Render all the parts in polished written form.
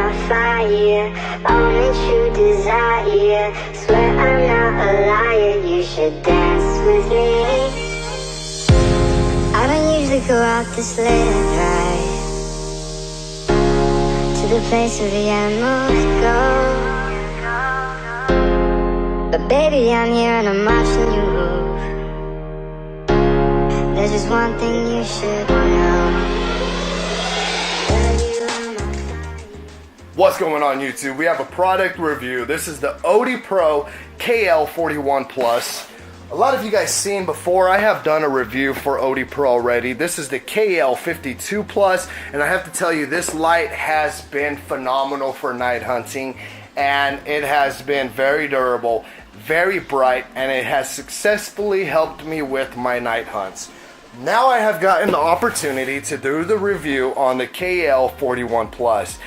my fire, only true desire. Swear I'm not a liar, you should dance with me. I don't usually go out this late at night, to the place where the animals go. But baby, I'm here and I'm watching you move. There's just one thing you should know. What's going on YouTube? We have a product review. This is the Odepro KL41 Plus. A lot of you guys seen before, I have done a review for Odepro already. This is the KL52 Plus, and I have to tell you, this light has been phenomenal for night hunting, and it has been very durable, very bright, and it has successfully helped me with my night hunts. Now I have gotten the opportunity to do the review on the KL41 Plus.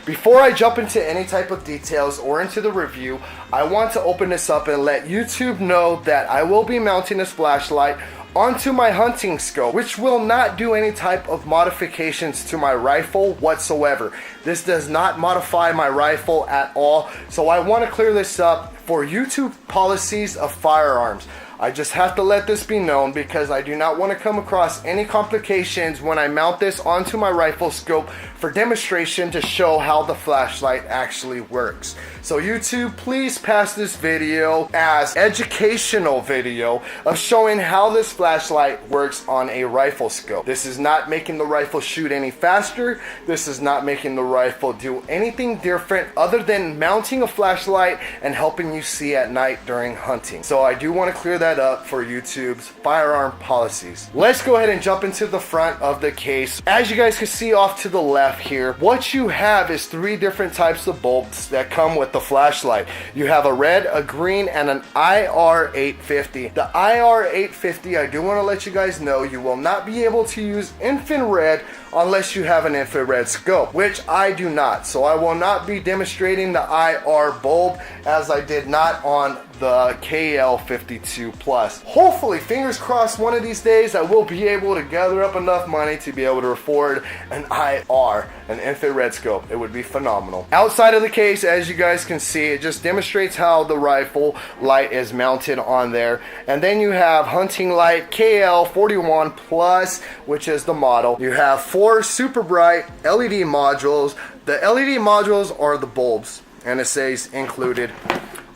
Before I jump into any type of details or into the review, I want to open this up and let YouTube know that I will be mounting this flashlight onto my hunting scope, which will not do any type of modifications to my rifle whatsoever. This does not modify my rifle at all, so I want to clear this up for YouTube policies of firearms. I just have to let this be known because I do not want to come across any complications when I mount this onto my rifle scope for demonstration to show how the flashlight actually works. So YouTube, please pass this video as educational video of showing how this flashlight works on a rifle scope. This is not making the rifle shoot any faster. This is not making the rifle do anything different other than mounting a flashlight and helping you see at night during hunting. So I do want to clear that up for YouTube's firearm policies. Let's go ahead and jump into the front of the case. As you guys can see off to the left here, what you have is three different types of bulbs that come with the flashlight. You have a red, a green, and an IR850. The IR850, I do want to let you guys know, you will not be able to use infrared unless you have an infrared scope, which I do not. So I will not be demonstrating the IR bulb as I did not on the KL52 Plus. Hopefully, fingers crossed, one of these days I will be able to gather up enough money to be able to afford an IR, an infrared scope. It would be phenomenal. Outside of the case, as you guys can see, it just demonstrates how the rifle light is mounted on there. And then you have hunting light KL41 Plus, which is the model. You have 4 super bright LED modules. The LED modules are the bulbs, and it says included.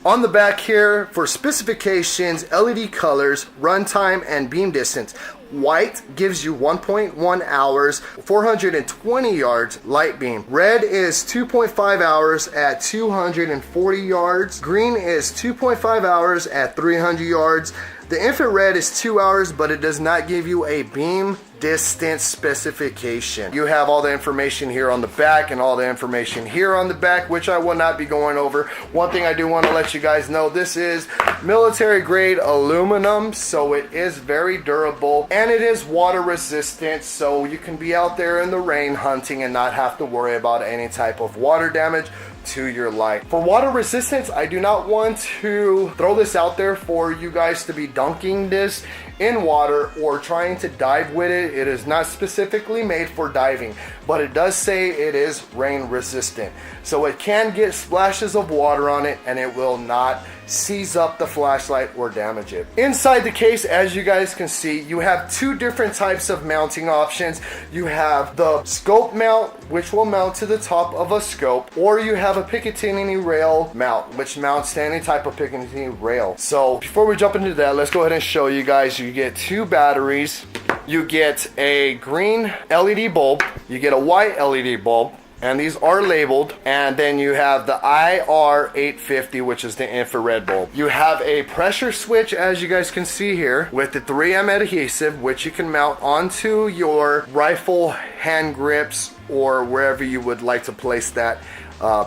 On the back here, for specifications, LED colors, runtime, and beam distance. White gives you 1.1 hours, 420 yards light beam. Red is 2.5 hours at 240 yards. Green is 2.5 hours at 300 yards. The infrared is 2 hours, but it does not give you a beam distance specification. You have all the information here on the back and all the information here on the back, which I will not be going over. One thing I do want to let you guys know, this is military grade aluminum, so it is very durable and it is water resistant, so you can be out there in the rain hunting and not have to worry about any type of water damage to your light. For water resistance, I do not want to throw this out there for you guys to be dunking this in water or trying to dive with it. It is not specifically made for diving, but it does say it is rain resistant. So it can get splashes of water on it and it will not seize up the flashlight or damage it. Inside the case, as you guys can see, you have 2 different types of mounting options. You have the scope mount, which will mount to the top of a scope, or you have a Picatinny rail mount, which mounts to any type of Picatinny rail. So before we jump into that, let's go ahead and show you guys. You get 2 batteries, you get a green LED bulb, you get a white LED bulb, and these are labeled, and then you have the IR850, which is the infrared bulb. You have a pressure switch, as you guys can see here, with the 3M adhesive, which you can mount onto your rifle hand grips or wherever you would like to place that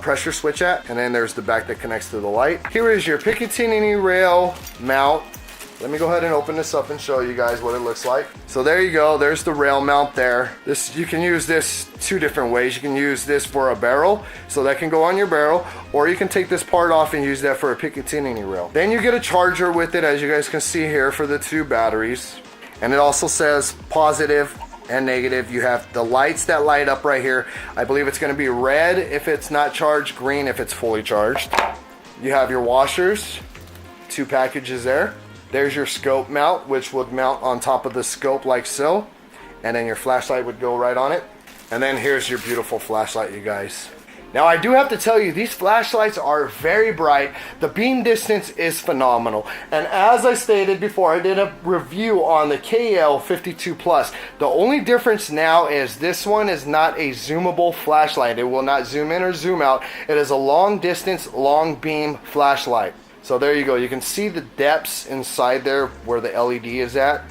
pressure switch at. And then there's the back that connects to the light. Here is your Picatinny rail mount. Let me go ahead and open this up and show you guys what it looks like. So there you go, there's the rail mount there. You can use this 2 different ways. You can use this for a barrel, so that can go on your barrel, or you can take this part off and use that for a Picatinny rail. Then you get a charger with it, as you guys can see here, for the 2 batteries. And it also says positive and negative. You have the lights that light up right here. I believe it's going to be red if it's not charged, green if it's fully charged. You have your washers, 2 packages there. There's your scope mount, which would mount on top of the scope like so. And then your flashlight would go right on it. And then here's your beautiful flashlight, you guys. Now I do have to tell you, these flashlights are very bright. The beam distance is phenomenal. And as I stated before, I did a review on the KL42 Plus. The only difference now is this one is not a zoomable flashlight. It will not zoom in or zoom out. It is a long distance, long beam flashlight. So there you go. You can see the depths inside there where the LED is at.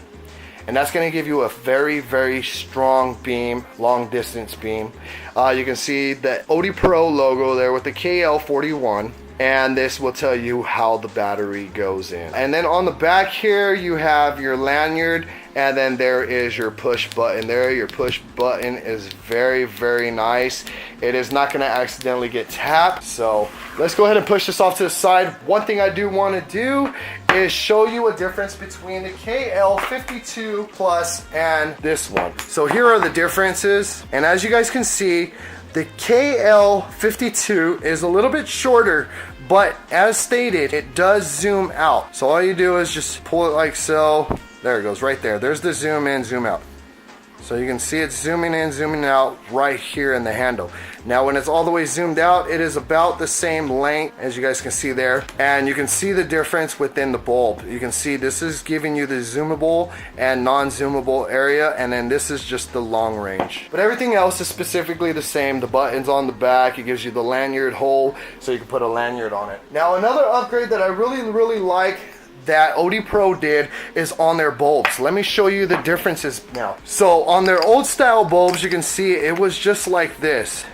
And that's going to give you a very, very strong beam, long distance beam. You can see the Odepro logo there with the KL41. And this will tell you how the battery goes in. And then on the back here, you have your lanyard. And then there is your push button there. Your push button is very, very nice. It is not going to accidentally get tapped. So let's go ahead and push this off to the side. One thing I do want to do is show you a difference between the KL52 Plus and this one. So here are the differences. And as you guys can see, the KL52 is a little bit shorter, but as stated, it does zoom out. So all you do is just pull it like so. There it goes right there. There's the zoom in, zoom out. So you can see it zooming in, zooming out right here in the handle. Now when it's all the way zoomed out, it is about the same length as you guys can see there. And you can see the difference within the bulb. You can see this is giving you the zoomable and non-zoomable area, and then this is just the long range. But everything else is specifically the same. The buttons on the back, it gives you the lanyard hole so you can put a lanyard on it. Now another upgrade that I really like that Odepro did is on their bulbs. Let me show you the differences now. So on their old style bulbs, you can see it was just like this.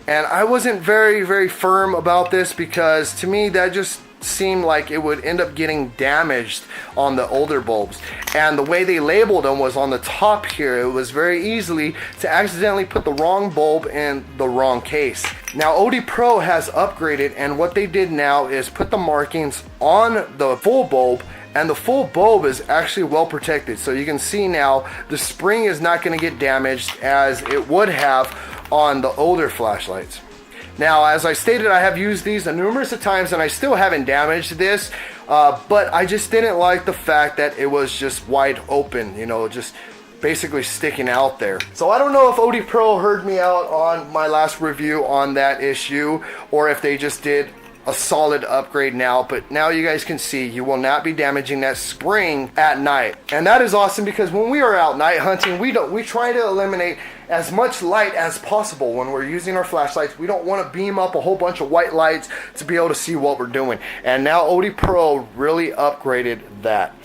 And I wasn't very firm about this because to me that just seemed like it would end up getting damaged on the older bulbs. And the way they labeled them was on the top here. It was very easily to accidentally put the wrong bulb in the wrong case. Now Odepro has upgraded, and what they did now is put the markings on the full bulb, and the full bulb is actually well protected. So you can see now the spring is not going to get damaged as it would have on the older flashlights. Now, as I stated, I have used these numerous times and I still haven't damaged this, but I just didn't like the fact that it was just wide open, you know, just basically sticking out there. So I don't know if Odepro heard me out on my last review on that issue, or if they just did a solid upgrade now, but now you guys can see you will not be damaging that spring at night. And that is awesome because when we are out night hunting, we try to eliminate as much light as possible when we're using our flashlights. We don't want to beam up a whole bunch of white lights to be able to see what we're doing. And now Odepro really upgraded that.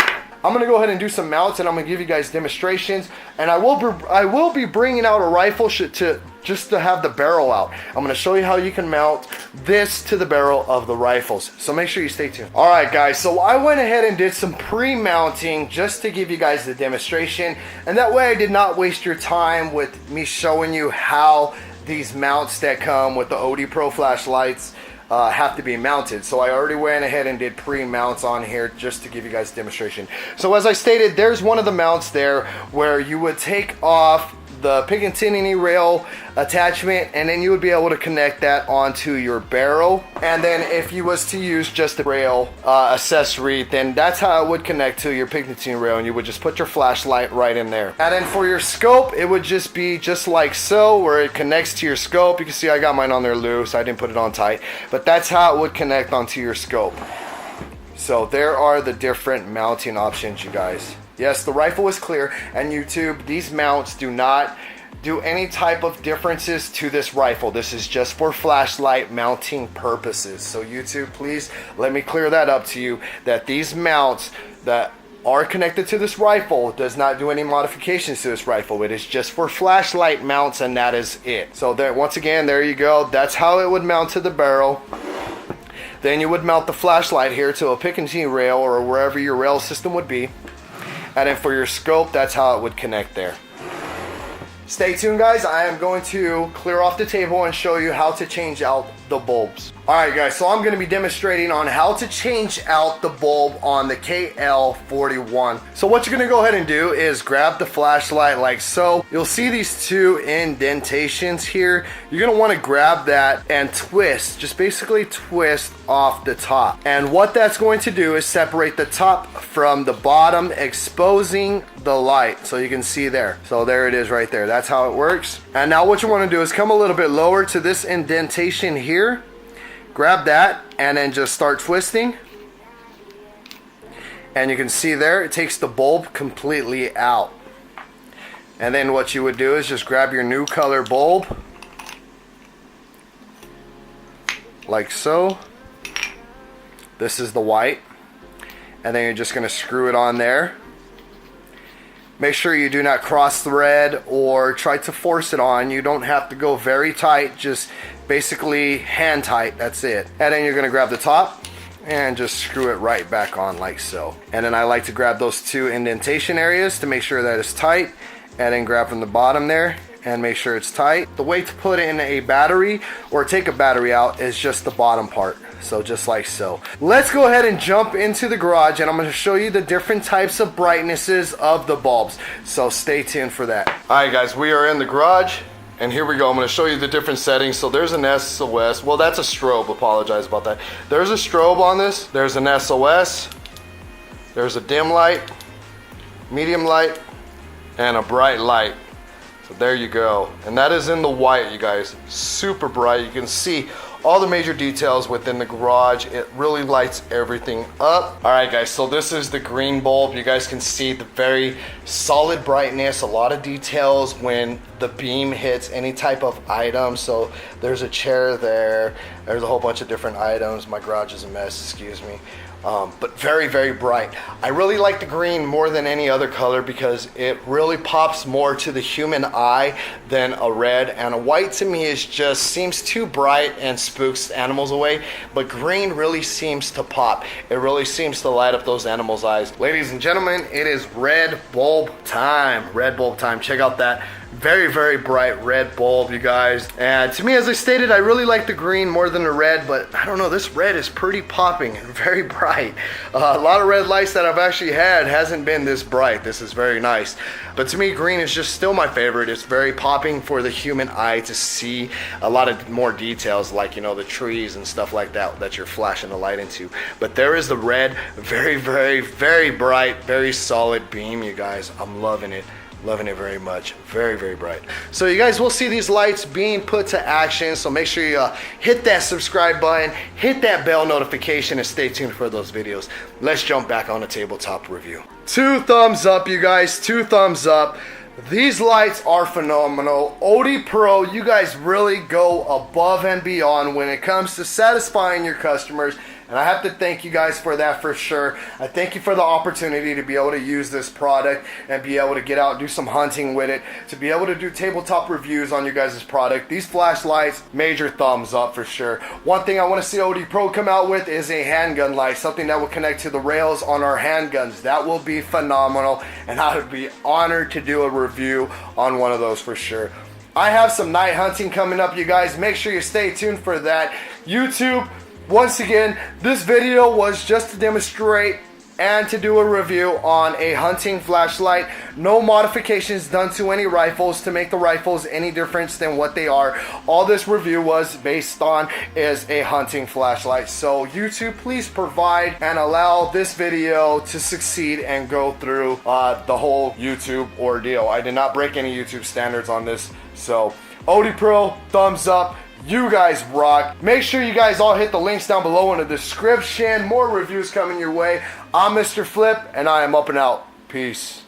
I'm going to go ahead and do some mounts, and I'm going to give you guys demonstrations. And I will be bringing out a rifle just to have the barrel out. I'm going to show you how you can mount this to the barrel of the rifles. So make sure you stay tuned. All right, guys. So I went ahead and did some pre-mounting just to give you guys the demonstration. And that way I did not waste your time with me showing you how these mounts that come with the Odepro flashlights have to be mounted. So I already went ahead and did pre-mounts on here just to give you guys a demonstration. So as I stated, there's one of the mounts there where you would take off the Picatinny rail attachment, and then you would be able to connect that onto your barrel. And then if you was to use just the rail accessory, then that's how it would connect to your Picatinny rail, and you would just put your flashlight right in there. And then for your scope, it would just be just like so, where it connects to your scope. You can see I got mine on there loose, I didn't put it on tight, but that's how it would connect onto your scope. So there are the different mounting options, you guys. Yes, the rifle is clear, and YouTube, these mounts do not do any type of differences to this rifle. This is just for flashlight mounting purposes. So YouTube, please let me clear that up to you, that these mounts that are connected to this rifle does not do any modifications to this rifle. It is just for flashlight mounts, and that is it. So there, once again, there you go. That's how it would mount to the barrel. Then you would mount the flashlight here to a Picatinny rail or wherever your rail system would be. And then for your scope, that's how it would connect there. Stay tuned, guys. I am going to clear off the table and show you how to change out the bulbs. Alright guys, so I'm going to be demonstrating on how to change out the bulb on the KL41. So what you're going to go ahead and do is grab the flashlight like so. You'll see these two indentations here. You're going to want to grab that and twist, just basically twist off the top. And what that's going to do is separate the top from the bottom, exposing the light. So you can see there. So there it is right there. That's how it works. And now what you want to do is come a little bit lower to this indentation here. Grab that and then just start twisting. And you can see there, it takes the bulb completely out. And then what you would do is just grab your new color bulb. Like so. This is the white. And then you're just going to screw it on there. Make sure you do not cross thread or try to force it on. You don't have to go very tight, just basically hand tight, that's it. And then you're gonna grab the top and just screw it right back on like so. And then I like to grab those two indentation areas to make sure that it's tight, and then grab from the bottom there and make sure it's tight. The way to put in a battery or take a battery out is just the bottom part. So just like so. Let's go ahead and jump into the garage, and I'm going to show you the different types of brightnesses of the bulbs. So stay tuned for that. Alright guys, we are in the garage, and here we go. I'm going to show you the different settings. So there's an SOS. Well, that's a strobe. Apologize about that. There's a strobe on this. There's an SOS. There's a dim light, medium light, and a bright light. So there you go. And that is in the white, you guys. Super bright. You can see all the major details within the garage. It really lights everything up. All right guys, so this is the green bulb. You guys can see the very solid brightness, a lot of details when the beam hits any type of item. So there's a chair there, there's a whole bunch of different items. My garage is a mess, excuse me. But very, very bright. I really like the green more than any other color because it really pops more to the human eye than a red, and a white to me is just seems too bright and spooks animals away, but green really seems to pop. It really seems to light up those animals' eyes. Ladies and gentlemen, it is red bulb time. Red bulb time. Check out that very, very bright red bulb, you guys. And to me, as I stated, I really like the green more than the red, but I don't know, this red is pretty popping and very bright. A lot of red lights that I've actually had hasn't been this bright. This is very nice. But to me, green is just still my favorite. It's very popping for the human eye to see a lot of more details, like, you know, the trees and stuff like that that you're flashing the light into. But there is the red, very, very, very bright, very solid beam, you guys. I'm loving it. Loving it very much. Very, very bright. So you guys will see these lights being put to action. So make sure you hit that subscribe button, hit that bell notification, and stay tuned for those videos. Let's jump back on the tabletop review. 2 thumbs up, you guys. 2 thumbs up. These lights are phenomenal. Odepro, you guys really go above and beyond when it comes to satisfying your customers. And I have to thank you guys for that for sure. I thank you for the opportunity to be able to use this product and be able to get out and do some hunting with it, to be able to do tabletop reviews on you guys' product. These flashlights, major thumbs up for sure. One thing I want to see Odepro come out with is a handgun light, something that will connect to the rails on our handguns. That will be phenomenal, and I would be honored to do a review on one of those for sure. I have some night hunting coming up, you guys. Make sure you stay tuned for that. YouTube, once again, this video was just to demonstrate and to do a review on a hunting flashlight. No modifications done to any rifles to make the rifles any different than what they are. All this review was based on is a hunting flashlight. So YouTube, please provide and allow this video to succeed and go through the whole YouTube ordeal. I did not break any YouTube standards on this. So Odepro, thumbs up. You guys rock. Make sure you guys all hit the links down below in the description. More reviews coming your way. I'm Mr. Flip, and I am up and out. Peace.